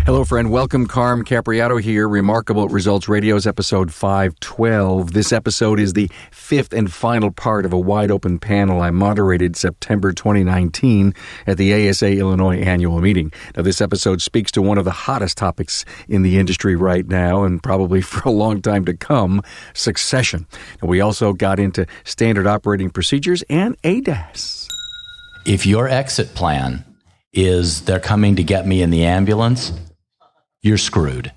Hello, friend. Welcome. Carm Capriato here. Remarkable Results Radio's episode 512. This episode is the fifth and final part of a wide-open panel I moderated September 2019 at the ASA Illinois annual meeting. Now, this episode speaks to one of the hottest topics in the industry right now and probably for a long time to come, succession. And we also got into standard operating procedures and ADAS. If your exit plan is they're coming to get me in the ambulance, you're screwed.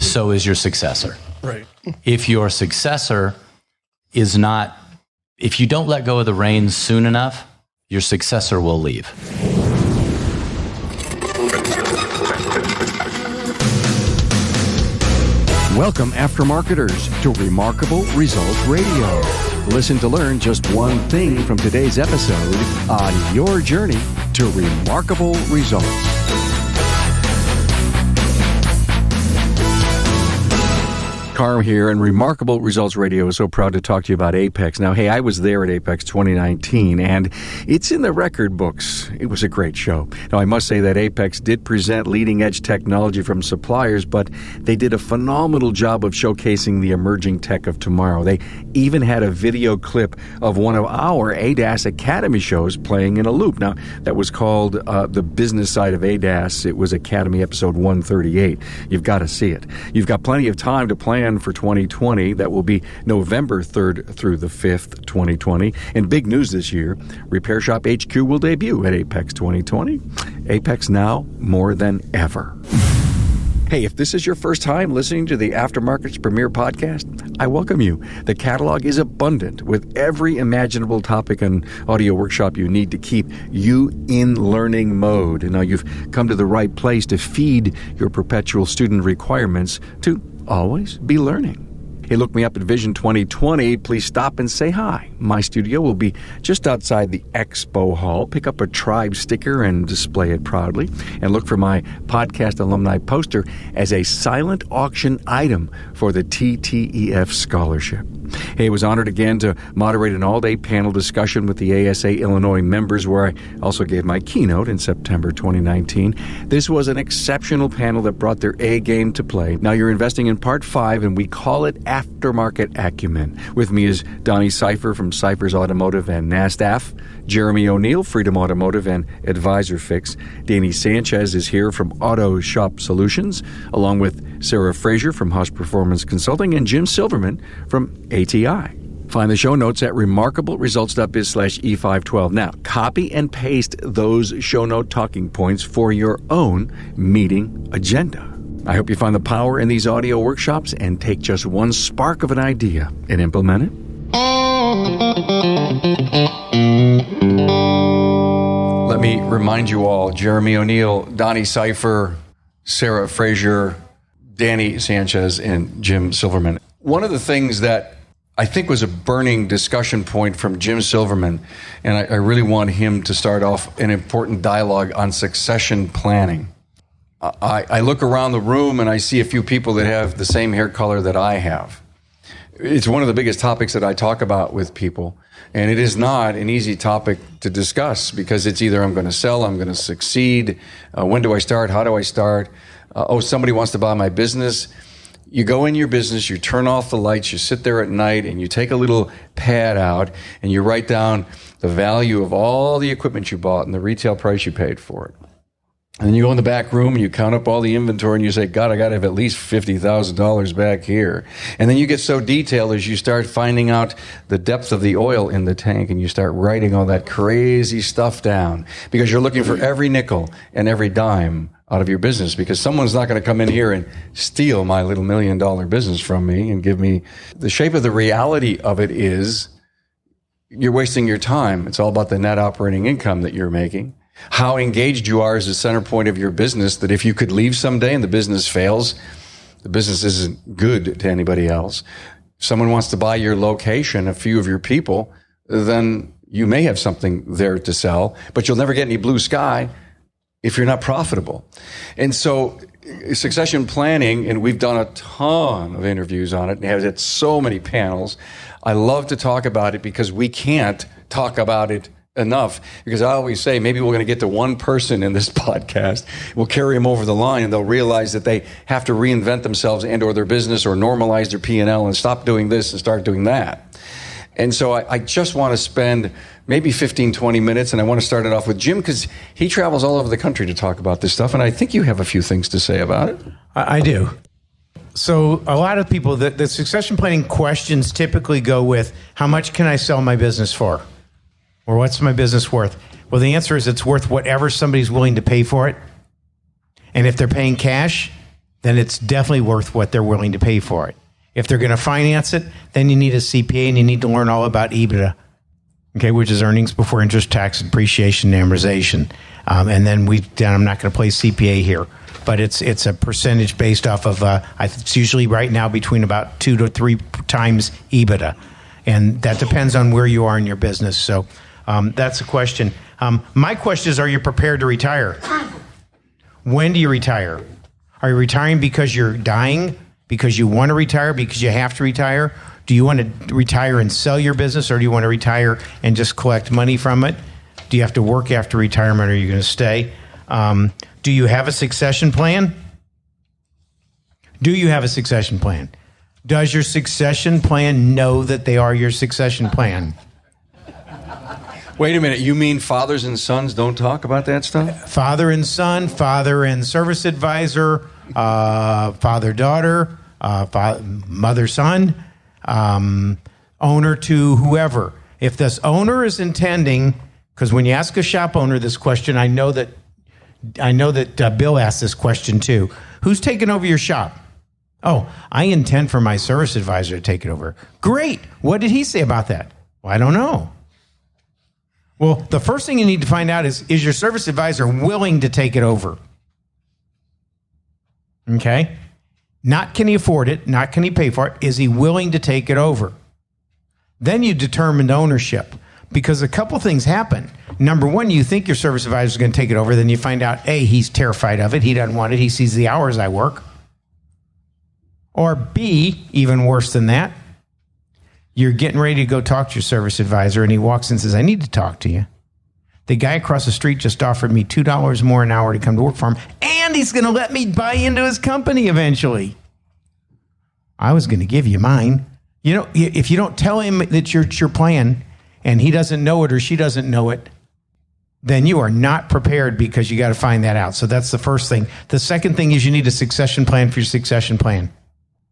So is your successor. Right. If your successor is not, if you don't let go of the reins soon enough, your successor will leave. Welcome, Aftermarketers, to Remarkable Results Radio. Listen to learn just one thing from today's episode on your journey to remarkable results. Carm here, and Remarkable Results Radio is so proud to talk to you about Apex. Now, hey, I was there at Apex 2019, and it's in the record books. It was a great show. Now, I must say that Apex did present leading-edge technology from suppliers, but they did a phenomenal job of showcasing the emerging tech of tomorrow. They even had a video clip of one of our ADAS Academy shows playing in a loop. Now, that was called The Business Side of ADAS. It was Academy episode 138. You've got to see it. You've got plenty of time to plan for 2020. That will be November 3rd through the 5th, 2020. And big news this year, Repair Shop HQ will debut at Apex 2020. Apex now more than ever. Hey, if this is your first time listening to the Aftermarket's premier podcast, I welcome you. The catalog is abundant with every imaginable topic and audio workshop you need to keep you in learning mode. And now you've come to the right place to feed your perpetual student requirements to always be learning. Hey, look me up at Vision 2020. Please stop and say hi. My studio will be just outside the expo hall. Pick up a tribe sticker and display it proudly. And look for my podcast alumni poster as a silent auction item for the TTEF scholarship. Hey, I was honored again to moderate an all-day panel discussion with the ASA Illinois members, where I also gave my keynote in September 2019. This was an exceptional panel that brought their A game to play. Now you're investing in part 5, and we call it Aftermarket Acumen. With me is Donny Seyfer from Seyfer Automotive and NASTF, Jeremy O'Neill, Freedom Automotive and Advisorfix. Danny Sanchez is here from Auto Shop Solutions, along with Sarah Frazier from Haas Performance Consulting and Jim Silverman from ATI. Find the show notes at remarkableresults.biz/E512. Now, copy and paste those show note talking points for your own meeting agenda. I hope you find the power in these audio workshops and take just one spark of an idea and implement it. Let me remind you all, Jeremy O'Neill, Donny Seyfer, Sarah Frazier, Danny Sanchez, and Jim Silverman. One of the things that I think was a burning discussion point from Jim Silverman, and I really want him to start off an important dialogue on succession planning. I look around the room and I see a few people that have the same hair color that I have. It's one of the biggest topics that I talk about with people, and it is not an easy topic to discuss because it's either I'm going to sell, I'm going to succeed, when do I start, how do I start, somebody wants to buy my business. You go in your business, you turn off the lights, you sit there at night, and you take a little pad out, and you write down the value of all the equipment you bought and the retail price you paid for it. And then you go in the back room and you count up all the inventory and you say, God, I got to have at least $50,000 back here. And then you get so detailed as you start finding out the depth of the oil in the tank and you start writing all that crazy stuff down because you're looking for every nickel and every dime out of your business because someone's not going to come in here and steal my little $1 million business from me and give me. The shape of the reality of it is you're wasting your time. It's all about the net operating income that you're making. How engaged you are as the center point of your business, that if you could leave someday and the business fails, the business isn't good to anybody else. If someone wants to buy your location, a few of your people, then you may have something there to sell, but you'll never get any blue sky if you're not profitable. And so succession planning, and we've done a ton of interviews on it and have had so many panels. I love to talk about it because we can't talk about it enough, because I always say maybe we're going to get to one person in this podcast. We'll carry them over the line, and they'll realize that they have to reinvent themselves and or their business or normalize their P&L and stop doing this and start doing that. And so I just want to spend maybe 15, 20 minutes, and I want to start it off with Jim, because he travels all over the country to talk about this stuff, and I think you have a few things to say about it. I do. So a lot of people, the succession planning questions typically go with, how much can I sell my business for? Or what's my business worth? Well, the answer is it's worth whatever somebody's willing to pay for it. And if they're paying cash, then it's definitely worth what they're willing to pay for it. If they're going to finance it, then you need a CPA and you need to learn all about EBITDA, okay, which is earnings before interest, tax, depreciation, and amortization. And then I'm not going to play CPA here, but it's a percentage based off of, it's usually right now between about 2 to 3 times EBITDA. And that depends on where you are in your business. So that's a question. My question is, are you prepared to retire? When do you retire? Are you retiring because you're dying? Because you want to retire? Because you have to retire? Do you want to retire and sell your business, or do you want to retire and just collect money from it? Do you have to work after retirement, or are you going to stay? Do you have a succession plan? Do you have a succession plan? Does your succession plan know that they are your succession plan? Wait a minute. You mean fathers and sons don't talk about that stuff? Father and son, father and service advisor, father-daughter, mother-son, owner to whoever. If this owner is intending, because when you ask a shop owner this question, I know that Bill asked this question too. Who's taking over your shop? Oh, I intend for my service advisor to take it over. Great. What did he say about that? Well, I don't know. Well, the first thing you need to find out is your service advisor willing to take it over? Okay? Not can he afford it, not can he pay for it, is he willing to take it over? Then you determine ownership, because a couple things happen. Number one, you think your service advisor is going to take it over, then you find out, A, he's terrified of it, he doesn't want it, he sees the hours I work. Or B, even worse than that, you're getting ready to go talk to your service advisor, and he walks in and says, I need to talk to you. The guy across the street just offered me $2 more an hour to come to work for him, and he's going to let me buy into his company eventually. I was going to give you mine. You know, if you don't tell him that it's your plan, and he doesn't know it or she doesn't know it, then you are not prepared, because you got to find that out. So that's the first thing. The second thing is you need a succession plan for your succession plan.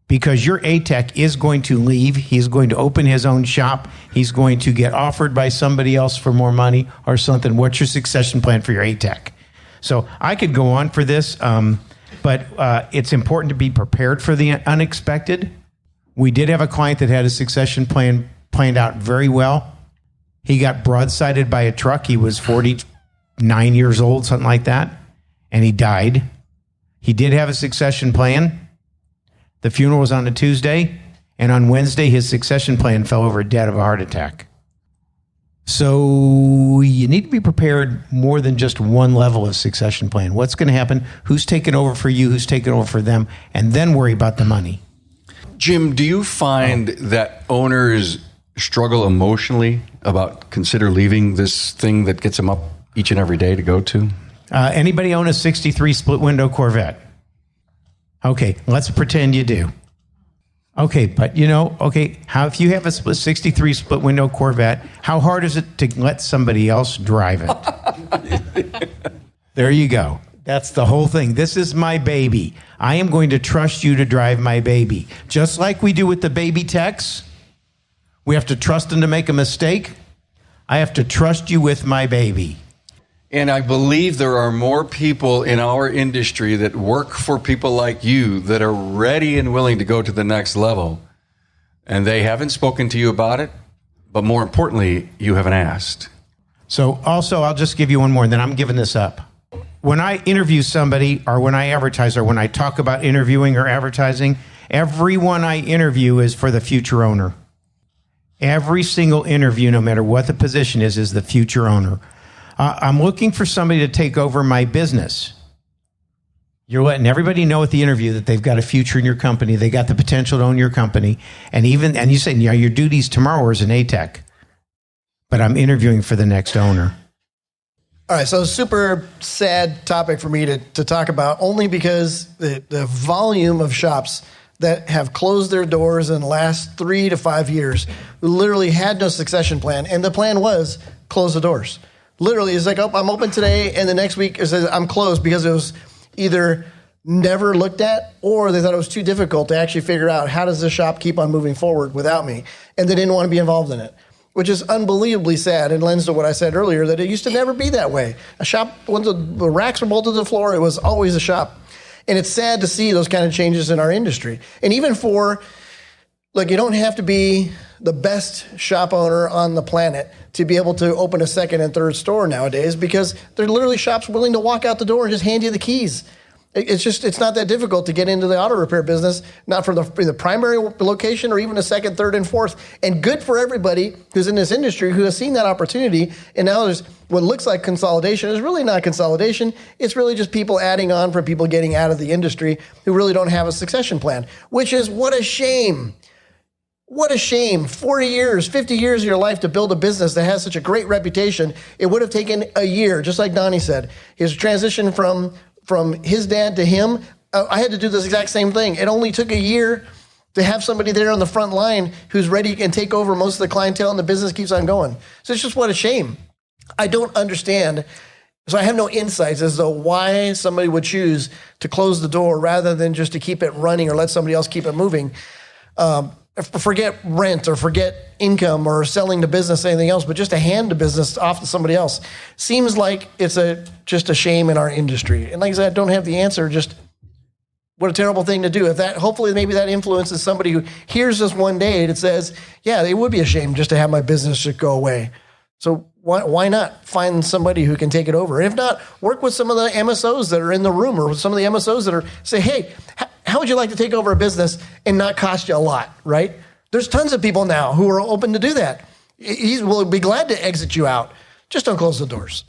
Because your ATEC is going to leave. He's going to open his own shop. He's going to get offered by somebody else for more money or something. What's your succession plan for your ATEC? So I could go on for this, but it's important to be prepared for the unexpected. We did have a client that had a succession plan planned out very well. He got broadsided by a truck. He was 49 years old, something like that, and he died. He did have a succession plan. The funeral was on a Tuesday, and on Wednesday, his succession plan fell over dead of a heart attack. So you need to be prepared more than just one level of succession plan. What's going to happen? Who's taking over for you? Who's taking over for them? And then worry about the money. Jim, do you find that owners struggle emotionally about consider leaving this thing that gets them up each and every day to go to? Anybody own a 63 split window Corvette? Okay, let's pretend you do. Okay, but if you have a 63 split window Corvette, how hard is it to let somebody else drive it? There you go. That's the whole thing. This is my baby. I am going to trust you to drive my baby. Just like we do with the baby techs. We have to trust them to make a mistake. I have to trust you with my baby. And I believe there are more people in our industry that work for people like you that are ready and willing to go to the next level. And they haven't spoken to you about it, but more importantly, you haven't asked. So also, I'll just give you one more, and then I'm giving this up. When I interview somebody, or when I advertise, or when I talk about interviewing or advertising, everyone I interview is for the future owner. Every single interview, no matter what the position is the future owner. I'm looking for somebody to take over my business. You're letting everybody know at the interview that they've got a future in your company. They got the potential to own your company. And you say, your duties tomorrow is an ATEC. but I'm interviewing for the next owner. All right, so super sad topic for me to talk about, only because the volume of shops that have closed their doors in the last 3 to 5 years, who literally had no succession plan, and the plan was close the doors. Literally, it's like, oh, I'm open today, and the next week it says I'm closed because it was either never looked at or they thought it was too difficult to actually figure out how does the shop keep on moving forward without me, and they didn't want to be involved in it, which is unbelievably sad and lends to what I said earlier, that it used to never be that way. A shop, once the racks were bolted to the floor, it was always a shop. And it's sad to see those kind of changes in our industry. And even for, like, you don't have to be the best shop owner on the planet to be able to open a second and third store nowadays, because there are literally shops willing to walk out the door and just hand you the keys. It's not that difficult to get into the auto repair business, not from the primary location or even a second, third, and fourth. And good for everybody who's in this industry who has seen that opportunity. And now there's what looks like consolidation. It's really not consolidation. It's really just people adding on from people getting out of the industry who really don't have a succession plan, which is what a shame. What a shame. 40 years, 50 years of your life to build a business that has such a great reputation. It would have taken a year, just like Donny said. His transition from his dad to him, I had to do this exact same thing. It only took a year to have somebody there on the front line who's ready and take over most of the clientele, and the business keeps on going. So it's just what a shame. I don't understand. So I have no insights as to why somebody would choose to close the door rather than just to keep it running or let somebody else keep it moving. Forget rent or forget income or selling the business, anything else, but just to hand the business off to somebody else seems like it's just a shame in our industry. And like I said, I don't have the answer. Just what a terrible thing to do. If that, hopefully, maybe that influences somebody who hears this one day that says, "Yeah, it would be a shame just to have my business just go away." So why not find somebody who can take it over? And if not, work with some of the MSOs that are in the room, or with some of the MSOs that are say, "Hey, how would you like to take over a business and not cost you a lot?" Right? There's tons of people now who are open to do that. He will be glad to exit you out. Just don't close the doors.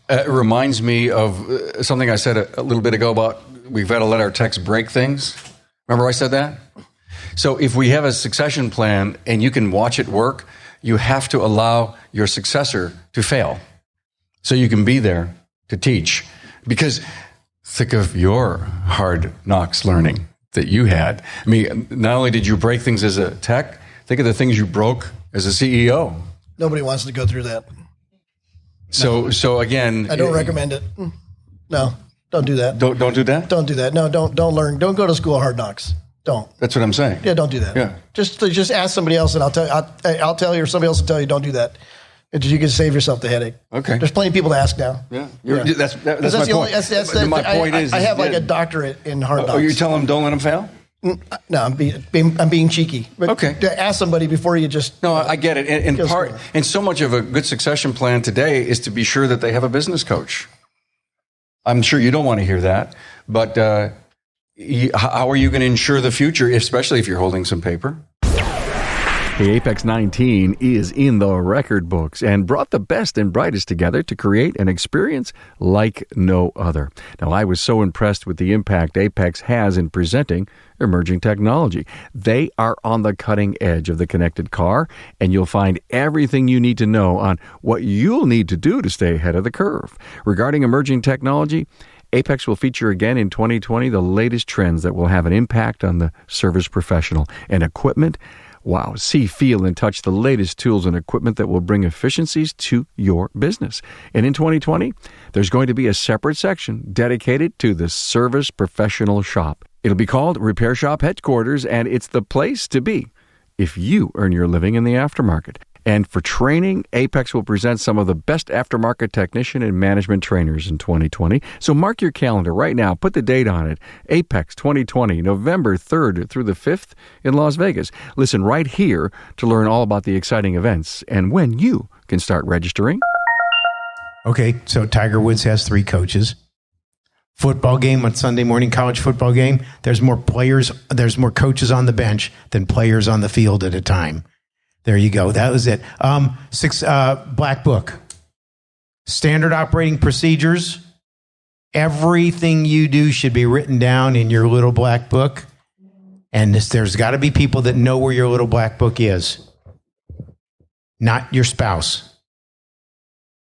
It reminds me of something I said a little bit ago about we've got to let our techs break things. Remember I said that? So if we have a succession plan and you can watch it work, you have to allow your successor to fail so you can be there to teach. Because think of your hard knocks learning that you had. I mean, not only did you break things as a tech, think of the things you broke as a CEO. Nobody wants to go through that. So again, I don't recommend it. No, don't do that. Don't do that? Don't do that. No, don't learn. Don't go to school of hard knocks. Don't. That's what I'm saying. Yeah, don't do that. Yeah. Just ask somebody else, and I'll tell you, or somebody else will tell you, don't do that. You can save yourself the headache. Okay. There's plenty of people to ask now. Yeah. That's my point. My point is, I have like a doctorate in hard knocks. Oh, you tell them don't let them fail? No, I'm being cheeky. But okay. Ask somebody before you just. No, I get it. And so much of a good succession plan today is to be sure that they have a business coach. I'm sure you don't want to hear that, but how are you going to ensure the future, especially if you're holding some paper? The Apex 19 is in the record books and brought the best and brightest together to create an experience like no other. Now, I was so impressed with the impact Apex has in presenting emerging technology. They are on the cutting edge of the connected car, and you'll find everything you need to know on what you'll need to do to stay ahead of the curve. Regarding emerging technology, Apex will feature again in 2020 the latest trends that will have an impact on the service professional and equipment. Wow, see, feel, and touch the latest tools and equipment that will bring efficiencies to your business. And in 2020, there's going to be a separate section dedicated to the service professional shop. It'll be called Repair Shop Headquarters, and it's the place to be if you earn your living in the aftermarket. And for training, Apex will present some of the best aftermarket technician and management trainers in 2020. So mark your calendar right now. Put the date on it. Apex 2020, November 3rd through the 5th in Las Vegas. Listen right here to learn all about the exciting events and when you can start registering. Okay, so Tiger Woods has 3 coaches. Football game on Sunday morning, college football game, there's more coaches on the bench than players on the field at a time. There you go. That was it. Black Book. Standard operating procedures. Everything you do should be written down in your little black book. And there's got to be people that know where your little black book is. not your spouse.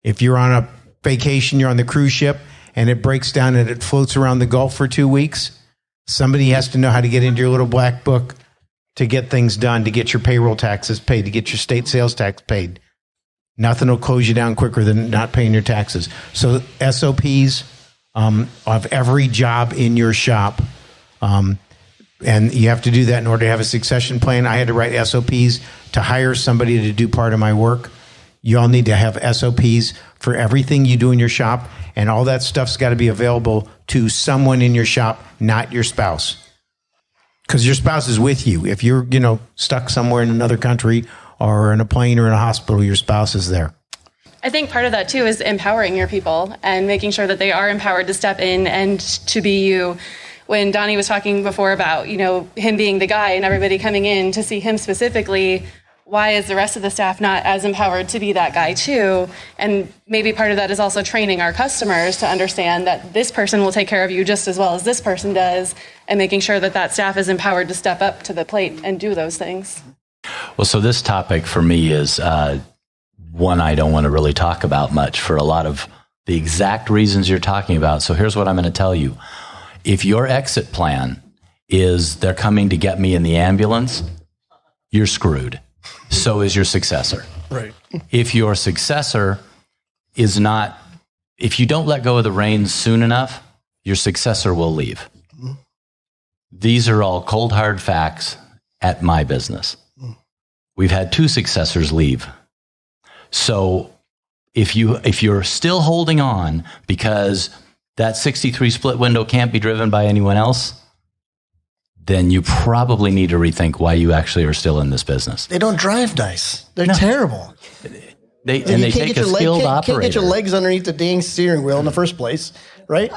If you're on a vacation, you're on the cruise ship, and it breaks down and it floats around the Gulf for 2 weeks, somebody has to know how to get into your little black book to get things done, to get your payroll taxes paid, to get your state sales tax paid. Nothing will close you down quicker than not paying your taxes. So SOPs of every job in your shop, and you have to do that in order to have a succession plan. I had to write SOPs to hire somebody to do part of my work. You all need to have SOPs for everything you do in your shop, and all that stuff's got to be available to someone in your shop, not your spouse. Because your spouse is with you. If you're, stuck somewhere in another country or in a plane or in a hospital, your spouse is there. I think part of that, too, is empowering your people and making sure that they are empowered to step in and to be you. When Donny was talking before about, him being the guy and everybody coming in to see him specifically, why is the rest of the staff not as empowered to be that guy, too? And maybe part of that is also training our customers to understand that this person will take care of you just as well as this person does, and making sure that that staff is empowered to step up to the plate and do those things. Well, so this topic for me is one I don't want to really talk about much for a lot of the exact reasons you're talking about. So here's what I'm going to tell you. If your exit plan is they're coming to get me in the ambulance, you're screwed. So is your successor. Right. If your successor is not, if you don't let go of the reins soon enough, your successor will leave. Mm-hmm. These are all cold, hard facts at my business. We've had 2 successors leave. So if you're still holding on because that 63 split window can't be driven by anyone else, then you probably need to rethink why you actually are still in this business. They don't drive nice. They're terrible. They take a skilled operator. Can't get your legs underneath the dang steering wheel in the first place, right?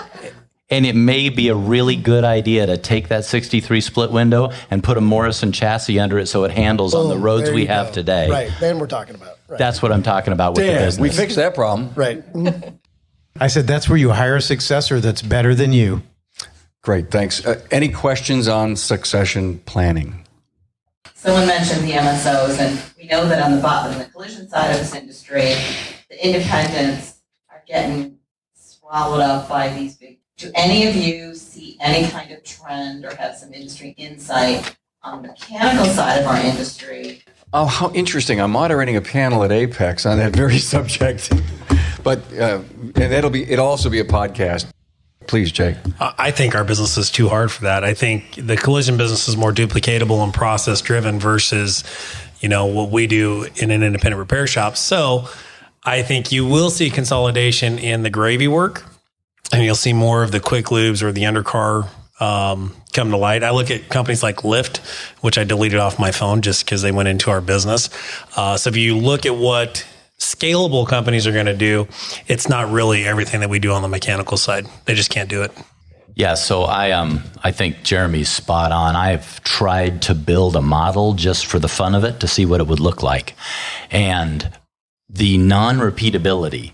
And it may be a really good idea to take that 63 split window and put a Morrison chassis under it so it handles on the roads we have today. Right, then we're talking about. Right. That's what I'm talking about with the business. We fixed that problem. Right. I said that's where you hire a successor that's better than you. Great, thanks. Any questions on succession planning? Someone mentioned the MSOs, and we know that on the bottom, the collision side of this industry, the independents are getting swallowed up by these big. Do any of you see any kind of trend or have some industry insight on the mechanical side of our industry? Oh, how interesting. I'm moderating a panel at Apex on that very subject. But and it'll also be a podcast. Please, Jake. I think our business is too hard for that. I think the collision business is more duplicatable and process driven versus, what we do in an independent repair shop. So I think you will see consolidation in the gravy work, and you'll see more of the quick lubes or the undercar come to light. I look at companies like Lyft, which I deleted off my phone just because they went into our business. So if you look at what scalable companies are going to do, it's not really everything that we do on the mechanical side. They just can't do it. Yeah, so I think Jeremy's spot on. I've tried to build a model just for the fun of it to see what it would look like. And the non-repeatability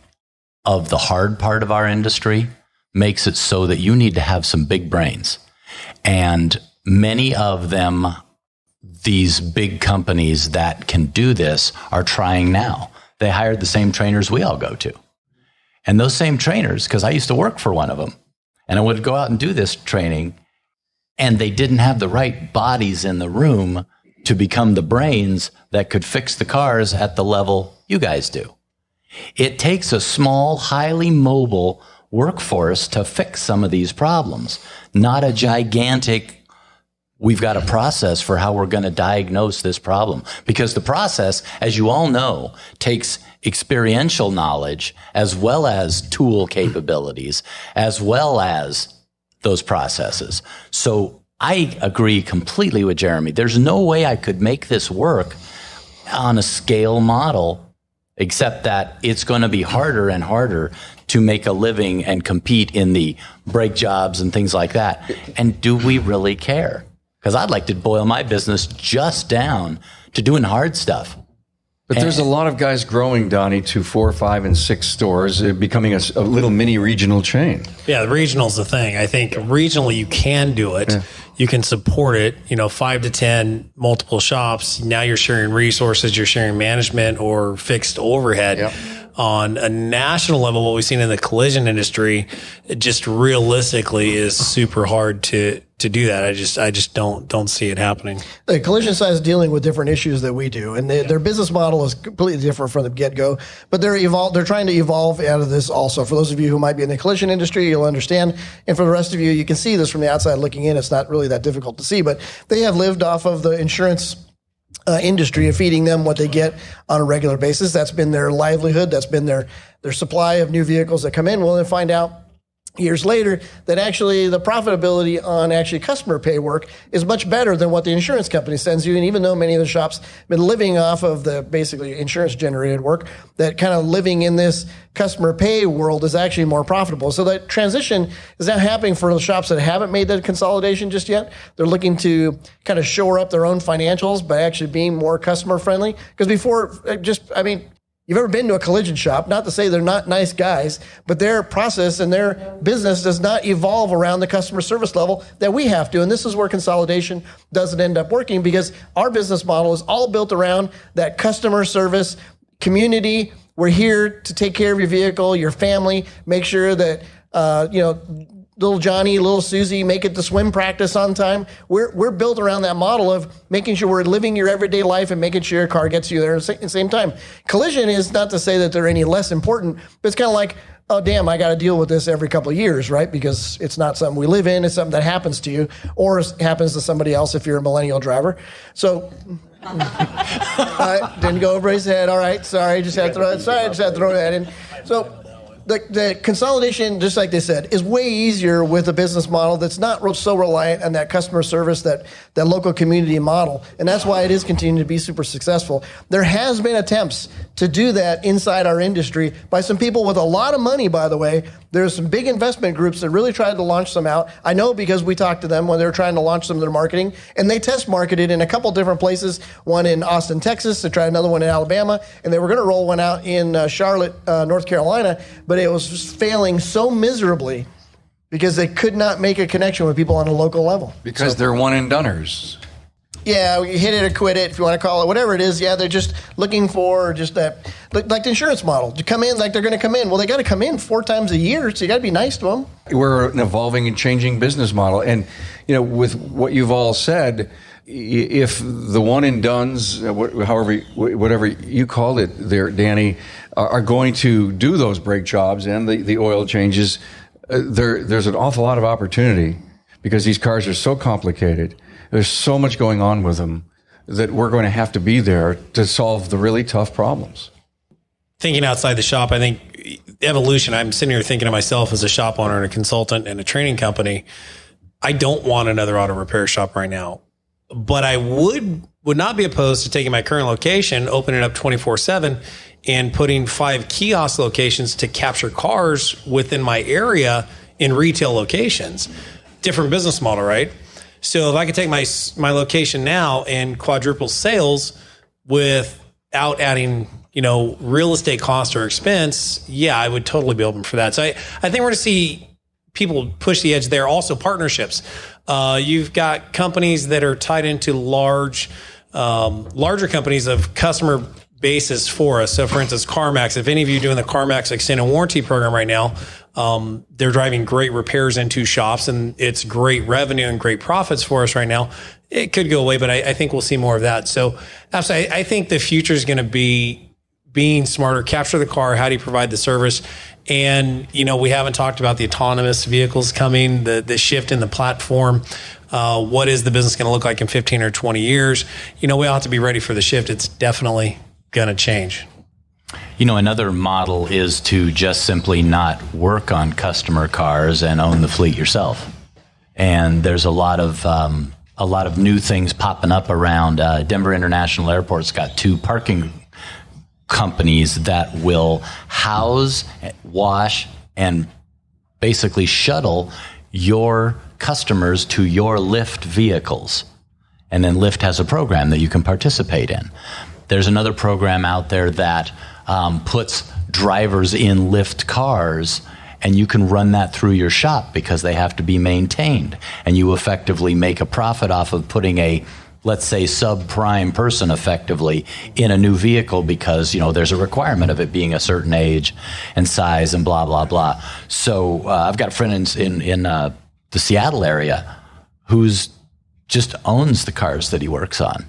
of the hard part of our industry makes it so that you need to have some big brains. And many of them, these big companies that can do this, are trying now. They hired the same trainers we all go to. And those same trainers, because I used to work for one of them, and I would go out and do this training, and they didn't have the right bodies in the room to become the brains that could fix the cars at the level you guys do. It takes a small, highly mobile workforce to fix some of these problems, not a gigantic, we've got a process for how we're going to diagnose this problem. Because the process, as you all know, takes experiential knowledge as well as tool capabilities, as well as those processes. So I agree completely with Jeremy. There's no way I could make this work on a scale model, except that it's going to be harder and harder to make a living and compete in the brake jobs and things like that. And do we really care? Because I'd like to boil my business just down to doing hard stuff. But there's a lot of guys growing, Donny, to 4, 5, and 6 stores, becoming a little mini regional chain. Yeah, the regional's the thing. I think regionally you can do it. Yeah. you can support it, 5 to 10 multiple shops. Now you're sharing resources, you're sharing management or fixed overhead. Yep. On a national level, what we've seen in the collision industry, it just realistically is super hard to do that. I just don't see it happening. The collision side is dealing with different issues that we do, and their business model is completely different from the get-go. But they're trying to evolve out of this also. For those of you who might be in the collision industry, you'll understand. And for the rest of you, you can see this from the outside looking in. It's not really that difficult to see, but they have lived off of the insurance industry of feeding them what they get on a regular basis. That's been their livelihood. That's been their supply of new vehicles that come in. Well, then find out years later that actually the profitability on actually customer pay work is much better than what the insurance company sends you. And even though many of the shops have been living off of the basically insurance generated work, that kind of living in this customer pay world is actually more profitable. So that transition is now happening for the shops that haven't made that consolidation just yet. They're looking to kind of shore up their own financials by actually being more customer friendly. Because before, you've ever been to a collision shop, not to say they're not nice guys, but their process and their business does not evolve around the customer service level that we have to. And this is where consolidation doesn't end up working, because our business model is all built around that customer service community. We're here to take care of your vehicle, your family, make sure that, little Johnny, little Susie make it to swim practice on time. We're built around that model of making sure we're living your everyday life and making sure your car gets you there at the same time. Collision is not to say that they're any less important, but it's kind of like, oh, damn, I got to deal with this every couple of years, right? Because it's not something we live in. It's something that happens to you or happens to somebody else if you're a millennial driver. So didn't go over his head. All right, sorry, just had to throw that in. So the consolidation, just like they said, is way easier with a business model that's not so reliant on that customer service, that local community model. And that's why it is continuing to be super successful. There has been attempts to do that inside our industry by some people with a lot of money, by the way. There's some big investment groups that really tried to launch some out. I know because we talked to them when they were trying to launch some of their marketing, and they test marketed in a couple different places, one in Austin, Texas, they tried another one in Alabama, and they were going to roll one out in Charlotte, North Carolina, but it was just failing so miserably because they could not make a connection with people on a local level. Because they're one and doneers. Yeah, you hit it or quit it, if you want to call it, whatever it is. Yeah, they're just looking for just that, like the insurance model, to come in like they're going to come in. Well, they got to come in 4 times a year, so you got to be nice to them. We're an evolving and changing business model. And, with what you've all said, if the one and dones, whatever you called it there, Danny, are going to do those brake jobs and the oil changes, there's an awful lot of opportunity because these cars are so complicated. There's so much going on with them that we're going to have to be there to solve the really tough problems. Thinking outside the shop, I think evolution, I'm sitting here thinking to myself as a shop owner and a consultant and a training company, I don't want another auto repair shop right now. But I would not be opposed to taking my current location, opening it up 24/7, and putting 5 kiosk locations to capture cars within my area in retail locations. Different business model, right? So if I could take my location now and quadruple sales without adding, real estate cost or expense, yeah, I would totally be open for that. So I think we're going to see people push the edge there. Also partnerships. You've got companies that are tied into larger companies of customer basis for us. So for instance, CarMax, if any of you are doing the CarMax extended warranty program right now, they're driving great repairs into shops and it's great revenue and great profits for us right now. It could go away, but I think we'll see more of that. So absolutely, I think the future is going to be being smarter, capture the car. How do you provide the service? And, we haven't talked about the autonomous vehicles coming, the shift in the platform. What is the business going to look like in 15 or 20 years? We all have to be ready for the shift. It's definitely going to change. Another model is to just simply not work on customer cars and own the fleet yourself. And there's a lot of new things popping up around. Denver International Airport's got 2 parking companies that will house, wash, and basically shuttle your customers to your Lyft vehicles. And then Lyft has a program that you can participate in. There's another program out there that puts drivers in Lyft cars And you can run that through your shop because they have to be maintained. And you effectively make a profit off of putting a, let's say, subprime person effectively in a new vehicle because, there's a requirement of it being a certain age and size and blah, blah, blah. So I've got a friend in the Seattle area who's just owns the cars that he works on.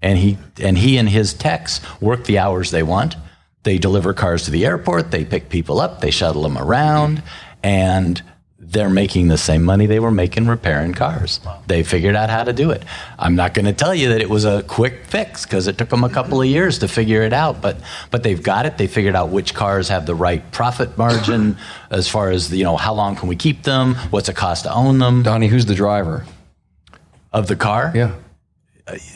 And he and his techs work the hours they want. They deliver cars to the airport. They pick people up. They shuttle them around. And they're making the same money they were making repairing cars. They figured out how to do it. I'm not going to tell you that it was a quick fix because it took them a couple of years to figure it out. But they've got it. They figured out which cars have the right profit margin as far as, how long can we keep them? What's it cost to own them? Donnie, who's the driver of the car? Yeah.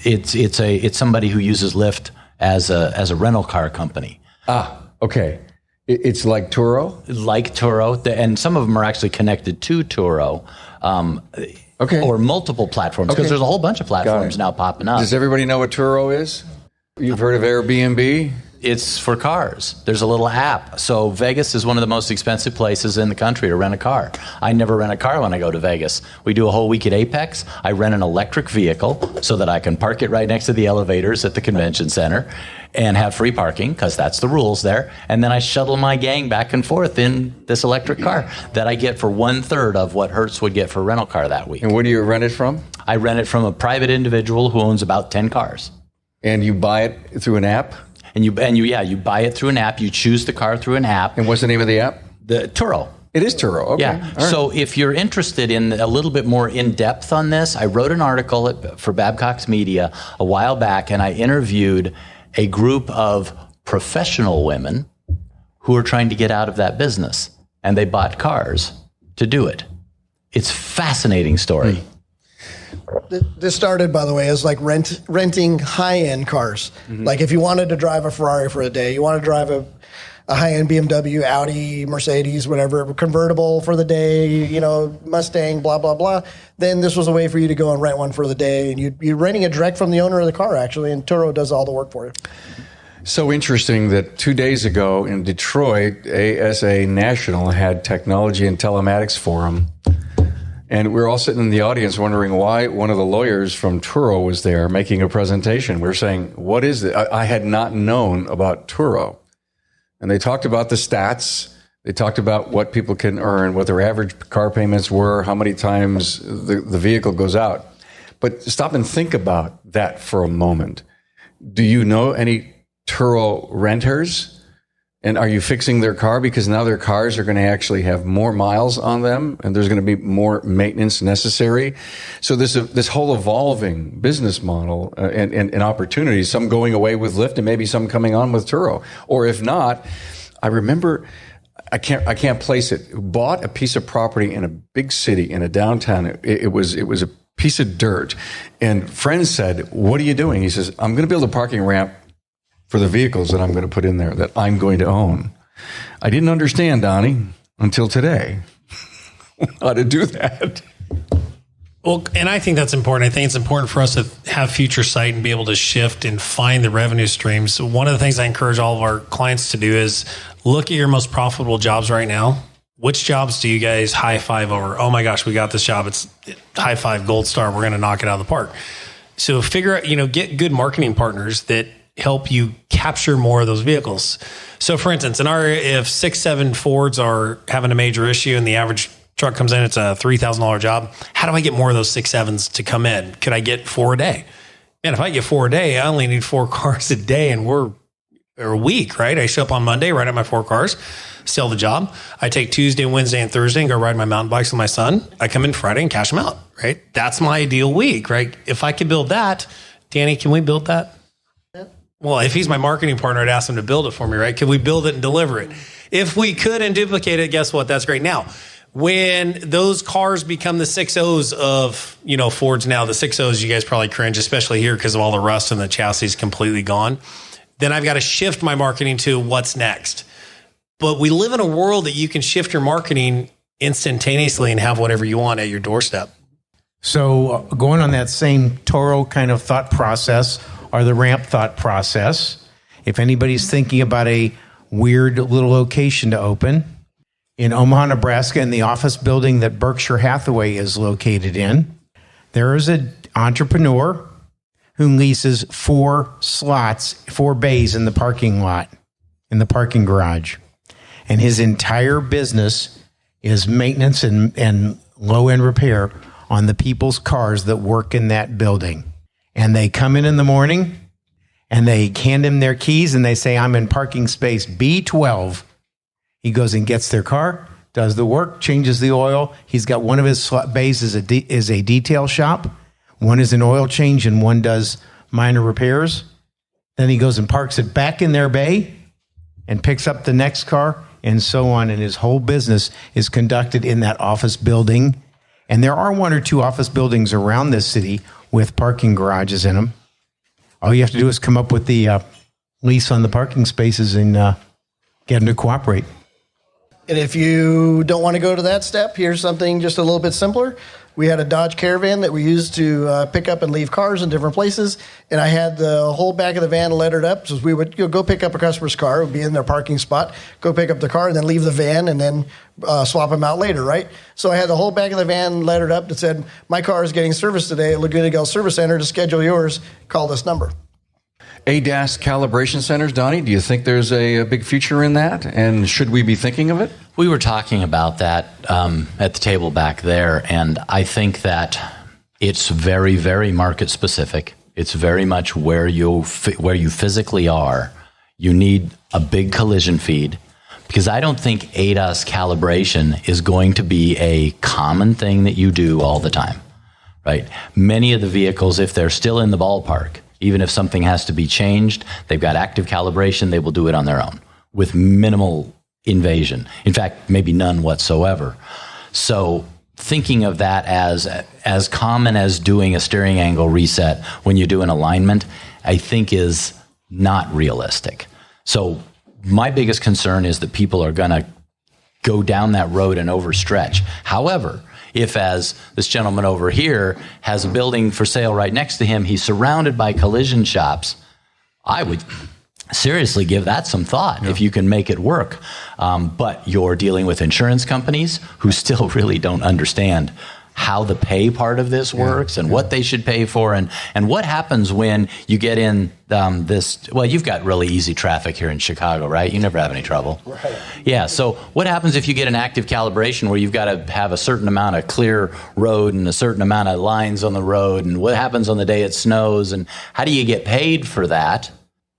It's somebody who uses Lyft as a rental car company. Ah, okay. It's like Turo? Like Turo, and some of them are actually connected to Turo. Okay. Or multiple platforms, because there's a whole bunch of platforms now popping up. Does everybody know what Turo is? You've heard of Airbnb? It's for cars. There's a little app. So Vegas is one of the most expensive places in the country to rent a car. I never rent a car when I go to Vegas. We do a whole week at Apex. I rent an electric vehicle so that I can park it right next to the elevators at the convention center and have free parking, because that's the rules there. And then I shuttle my gang back and forth in this electric car that I get for 1/3 of what Hertz would get for a rental car that week. And where do you rent it from? I rent it from a private individual who owns about 10 cars. And you buy it through an app? And you buy it through an app. You choose the car through an app. And what's the name of the app? The Turo. It is Turo. Okay. Yeah. All right. So if you're interested in a little bit more in depth on this, I wrote an article for Babcock's Media a while back, and I interviewed a group of professional women who are trying to get out of that business, and they bought cars to do it. It's a fascinating story. This started, by the way, as like renting high-end cars. Mm-hmm. Like if you wanted to drive a Ferrari for a day, you want to drive a high-end BMW, Audi, Mercedes, whatever, convertible for the day, Mustang, blah, blah, blah. Then this was a way for you to go and rent one for the day. And you're renting it direct from the owner of the car, actually, and Turo does all the work for you. So interesting that 2 days ago in Detroit, ASA National had Technology and Telematics Forum. And we were all sitting in the audience wondering why one of the lawyers from Turo was there making a presentation. We were saying, what is it? I had not known about Turo. And they talked about the stats. They talked about what people can earn, what their average car payments were, how many times the vehicle goes out. But stop and think about that for a moment. Do you know any Turo renters? And are you fixing their car? Because now their cars are going to actually have more miles on them, and there's going to be more maintenance necessary. So this whole evolving business model and opportunities, some going away with Lyft and maybe some coming on with Turo. Or if not, I remember, I can't place it, bought a piece of property in a big city, in a downtown. It was a piece of dirt. And friends said, what are you doing? He says, I'm going to build a parking ramp for the vehicles that I'm going to put in there that I'm going to own. I didn't understand, Donnie, until today, how to do that. Well, and I think that's important. I think it's important for us to have future sight and be able to shift and find the revenue streams. One of the things I encourage all of our clients to do is look at your most profitable jobs right now. Which jobs do you guys high five over? Oh my gosh, we got this job. It's high five, gold star. We're going to knock it out of the park. So figure out, get good marketing partners that help you capture more of those vehicles. So for instance, if 6-7 Fords are having a major issue and the average truck comes in, it's a $3,000 job. How do I get more of those 6-7s to come in? Could I get 4 a day? Man, if I get 4 a day, I only need 4 cars a day, and we're a week, right? I show up on Monday, write up my 4 cars, sell the job. I take Tuesday, Wednesday, and Thursday and go ride my mountain bikes with my son. I come in Friday and cash them out, right? That's my ideal week, right? If I could build that, Danny, can we build that? Well, if he's my marketing partner, I'd ask him to build it for me, right? Can we build it and deliver it? If we could and duplicate it, guess what? That's great. Now, when those cars become the 6.0s of, Fords now, the 6.0s, you guys probably cringe, especially here because of all the rust and the chassis is completely gone. Then I've got to shift my marketing to what's next. But we live in a world that you can shift your marketing instantaneously and have whatever you want at your doorstep. So going on that same Turo kind of thought process, or the ramp thought process, if anybody's thinking about a weird little location to open, in Omaha, Nebraska, in the office building that Berkshire Hathaway is located in, there is an entrepreneur who leases 4 bays in the parking lot, in the parking garage. And his entire business is maintenance and low-end repair on the people's cars that work in that building. And they come in the morning, and they hand him their keys, and they say, I'm in parking space B12. He goes and gets their car, does the work, changes the oil. He's got one of his bays is a detail shop. One is an oil change, and one does minor repairs. Then he goes and parks it back in their bay and picks up the next car, and so on. And his whole business is conducted in that office building. And there are 1 or 2 office buildings around this city with parking garages in them. All you have to do is come up with the lease on the parking spaces and get them to cooperate. And if you don't want to go to that step, here's something just a little bit simpler. We had a Dodge Caravan that we used to pick up and leave cars in different places. And I had the whole back of the van lettered up. So we would go pick up a customer's car, it would be in their parking spot, go pick up the car, and then leave the van and then swap them out later, right? So I had the whole back of the van lettered up that said, my car is getting serviced today at Laguna Del Service Center. To schedule yours, call this number. ADAS calibration centers, Donnie, do you think there's a big future in that? And should we be thinking of it? We were talking about that at the table back there, and I think that it's very, very market specific. It's very much where you physically are. You need a big collision feed, because I don't think ADAS calibration is going to be a common thing that you do all the time, right? Many of the vehicles, if they're still in the ballpark, even if something has to be changed, they've got active calibration, they will do it on their own with minimal invasion. In fact, maybe none whatsoever. So thinking of that as common as doing a steering angle reset when you do an alignment, I think is not realistic. So my biggest concern is that people are going to go down that road and overstretch. However, if, as this gentleman over here has a building for sale right next to him, he's surrounded by collision shops, I would seriously give that some thought if you can make it work. But you're dealing with insurance companies who still really don't understand how the pay part of this works and what they should pay for and what happens when you get in you've got really easy traffic here in Chicago, right? You never have any trouble. Right. Yeah, so what happens if you get an active calibration where you've got to have a certain amount of clear road and a certain amount of lines on the road, and what happens on the day it snows, and how do you get paid for that?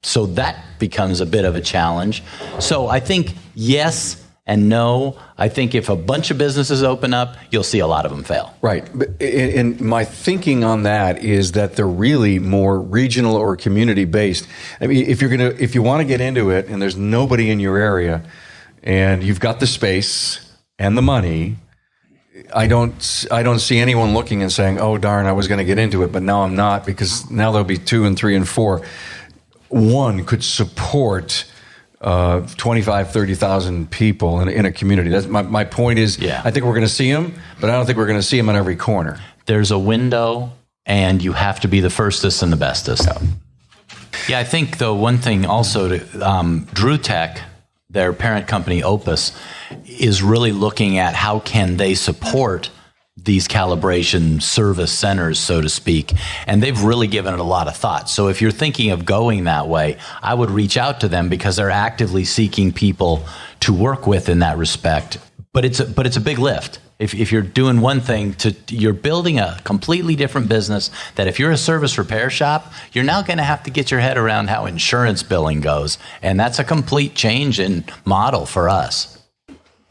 So that becomes a bit of a challenge. So I think yes and no. I think if a bunch of businesses open up, you'll see a lot of them fail. Right. And my thinking on that is that they're really more regional or community based. I mean, if you want to get into it and there's nobody in your area and you've got the space and the money, I don't see anyone looking and saying, "Oh darn, I was going to get into it, but now I'm not," because now there'll be 2 and 3 and 4. One could support 25, 30,000 people in a community. That's my point is, I think we're going to see them, but I don't think we're going to see them on every corner. There's a window, and you have to be the firstest and the bestest. Yeah, I think, though, one thing also, Drew Tech, their parent company, Opus, is really looking at how can they support these calibration service centers, so to speak, and they've really given it a lot of thought. So if you're thinking of going that way, I would reach out to them because they're actively seeking people to work with in that respect. But it's a big lift. If you're doing one thing, you're building a completely different business that if you're a service repair shop, you're now going to have to get your head around how insurance billing goes, and that's a complete change in model for us.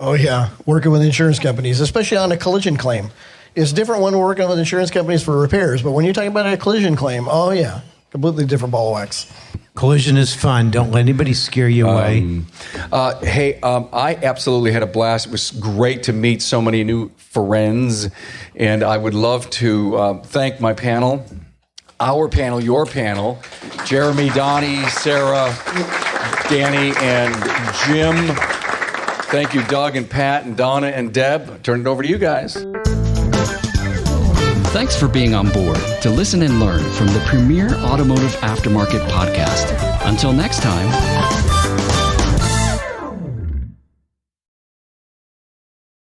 Oh, yeah. Working with insurance companies, especially on a collision claim. It's different when we're working with insurance companies for repairs, but when you're talking about a collision claim, oh, yeah, completely different ball of wax. Collision is fun. Don't let anybody scare you away. I absolutely had a blast. It was great to meet so many new friends, and I would love to thank my panel, our panel, your panel, Jeremy, Donnie, Sarah, Danny, and Jim. Thank you, Doug and Pat and Donna and Deb. Turn it over to you guys. Thanks for being on board to listen and learn from the premier automotive aftermarket podcast. Until next time.